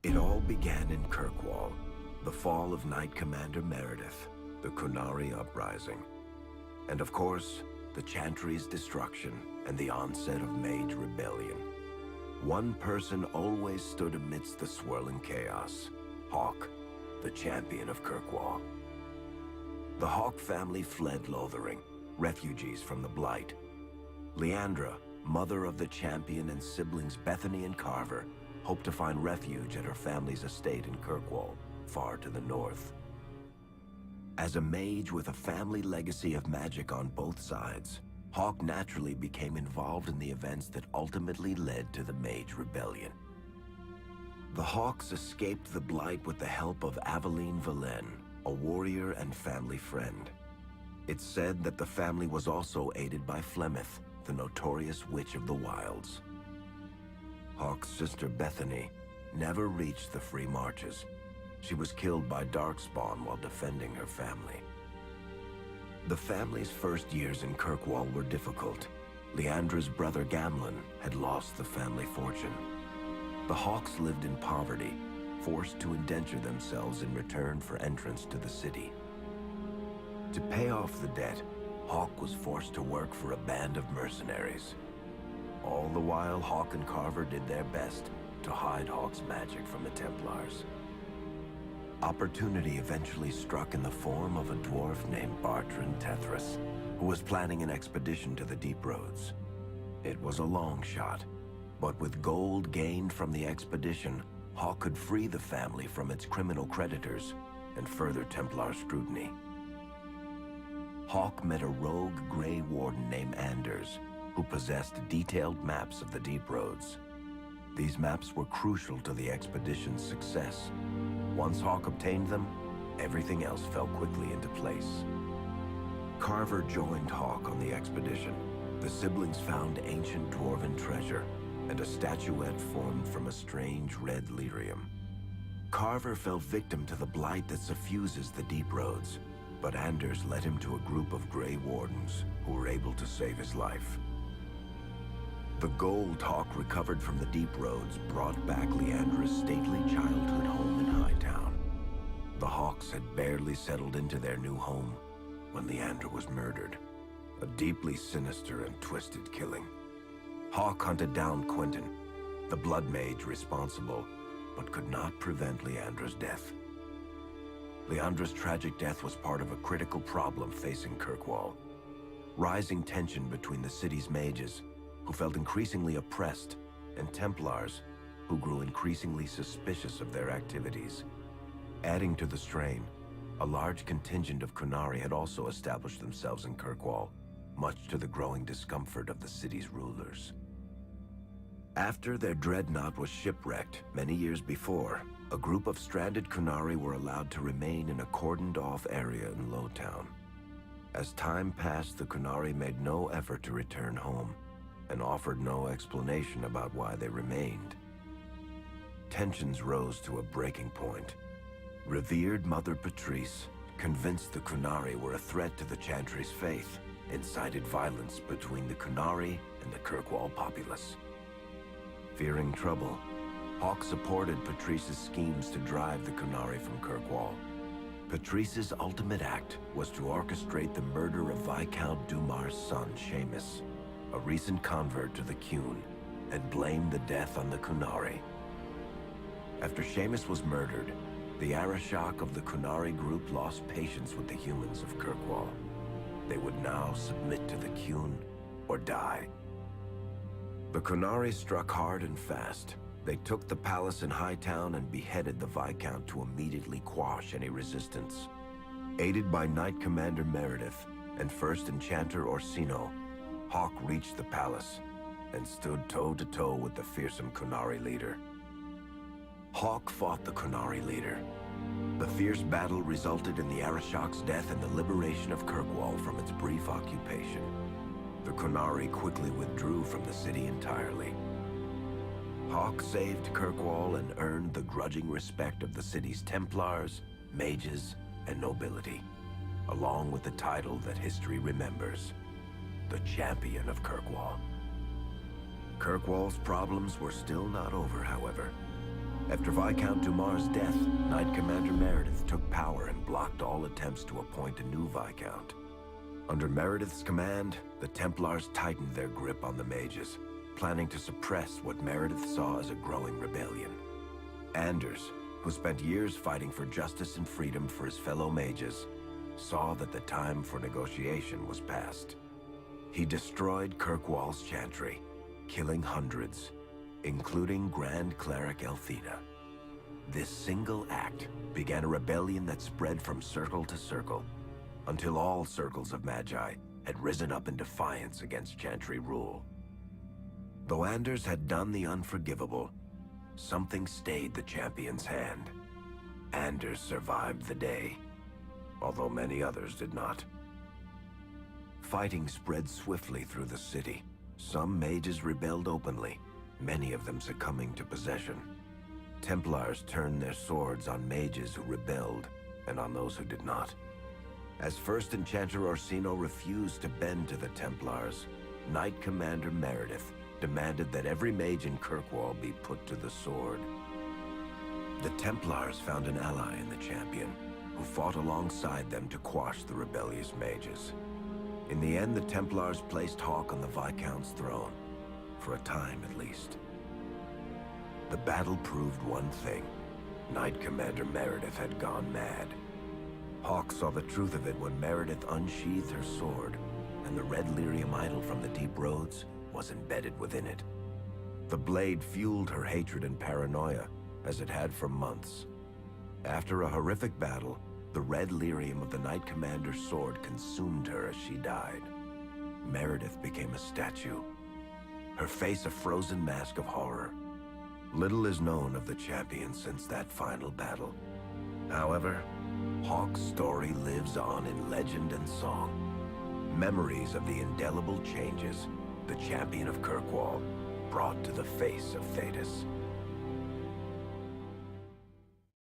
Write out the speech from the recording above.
It all began in Kirkwall, the fall of Knight Commander Meredith, the Kunari Uprising, and of course, the Chantry's destruction and the onset of Mage rebellion. One person always stood amidst the swirling chaos: Hawke, the champion of Kirkwall. The Hawke family fled Lothering, refugees from the Blight. Leandra, mother of the champion, and siblings Bethany and Carver hoped to find refuge at her family's estate in Kirkwall, far to the north. As a mage with a family legacy of magic on both sides, Hawke naturally became involved in the events that ultimately led to the Mage Rebellion. The Hawkes escaped the Blight with the help of Aveline Valen, a warrior and family friend. It's said that the family was also aided by Flemeth, the notorious Witch of the Wilds. Hawke's sister Bethany never reached the Free Marches. She was killed by Darkspawn while defending her family. The family's first years in Kirkwall were difficult. Leandra's brother Gamlin had lost the family fortune. The Hawkes lived in poverty, forced to indenture themselves in return for entrance to the city. To pay off the debt, Hawke was forced to work for a band of mercenaries. All the while, Hawke and Carver did their best to hide Hawke's magic from the Templars. Opportunity eventually struck in the form of a dwarf named Bartrand Tethras, who was planning an expedition to the Deep Roads. It was a long shot, but with gold gained from the expedition, Hawke could free the family from its criminal creditors and further Templar scrutiny. Hawke met a rogue Grey Warden named Anders, who possessed detailed maps of the Deep Roads. These maps were crucial to the expedition's success. Once Hawke obtained them, everything else fell quickly into place. Carver joined Hawke on the expedition. The siblings found ancient dwarven treasure and a statuette formed from a strange red lyrium. Carver fell victim to the blight that suffuses the Deep Roads, but Anders led him to a group of Grey Wardens who were able to save his life. The gold Hawke recovered from the Deep Roads brought back Leandra's stately childhood home in Hightown. The Hawkes had barely settled into their new home when Leandra was murdered. A deeply sinister and twisted killing. Hawke hunted down Quentin, the blood mage responsible, but could not prevent Leandra's death. Leandra's tragic death was part of a critical problem facing Kirkwall. Rising tension between the city's mages, who felt increasingly oppressed, and Templars, who grew increasingly suspicious of their activities. Adding to the strain, a large contingent of Kunari had also established themselves in Kirkwall, much to the growing discomfort of the city's rulers. After their dreadnought was shipwrecked many years before, a group of stranded Kunari were allowed to remain in a cordoned-off area in Lowtown. As time passed, the Kunari made no effort to return home, and offered no explanation about why they remained. Tensions rose to a breaking point. Revered Mother Patrice, convinced the Kunari were a threat to the Chantry's faith, incited violence between the Kunari and the Kirkwall populace. Fearing trouble, Hawke supported Patrice's schemes to drive the Kunari from Kirkwall. Patrice's ultimate act was to orchestrate the murder of Viscount Dumar's son, Seamus, a recent convert to the Qun, and blamed the death on the Kunari. After Seamus was murdered, the Arashok of the Kunari group lost patience with the humans of Kirkwall. They would now submit to the Qun or die. The Kunari struck hard and fast. They took the palace in Hightown and beheaded the Viscount to immediately quash any resistance. Aided by Knight Commander Meredith and First Enchanter Orsino, Hawke reached the palace and stood toe-to-toe with the fearsome Kunari leader. Hawke fought the Kunari leader. The fierce battle resulted in the Arashok's death and the liberation of Kirkwall from its brief occupation. The Kunari quickly withdrew from the city entirely. Hawke saved Kirkwall and earned the grudging respect of the city's Templars, mages, and nobility, along with the title that history remembers: the Champion of Kirkwall. Kirkwall's problems were still not over, however. After Viscount Dumar's death, Knight Commander Meredith took power and blocked all attempts to appoint a new Viscount. Under Meredith's command, the Templars tightened their grip on the Mages, planning to suppress what Meredith saw as a growing rebellion. Anders, who spent years fighting for justice and freedom for his fellow Mages, saw that the time for negotiation was past. He destroyed Kirkwall's chantry, killing hundreds, including Grand Cleric Elthina. This single act began a rebellion that spread from circle to circle, until all circles of Magi had risen up in defiance against chantry rule. Though Anders had done the unforgivable, something stayed the champion's hand. Anders survived the day, although many others did not. Fighting spread swiftly through the city. Some mages rebelled openly, many of them succumbing to possession. Templars turned their swords on mages who rebelled and on those who did not. As First Enchanter Orsino refused to bend to the Templars, Knight Commander Meredith demanded that every mage in Kirkwall be put to the sword. The Templars found an ally in the champion, who fought alongside them to quash the rebellious mages. In the end, the Templars placed Hawke on the Viscount's throne, for a time at least. The battle proved one thing: Knight Commander Meredith had gone mad. Hawke saw the truth of it when Meredith unsheathed her sword, and the red lyrium idol from the deep roads was embedded within it. The blade fueled her hatred and paranoia, as it had for months. After a horrific battle, the red lyrium of the Knight Commander's sword consumed her as she died. Meredith became a statue, her face a frozen mask of horror. Little is known of the champion since that final battle. However, Hawke's story lives on in legend and song. Memories of the indelible changes the champion of Kirkwall brought to the face of Thedas.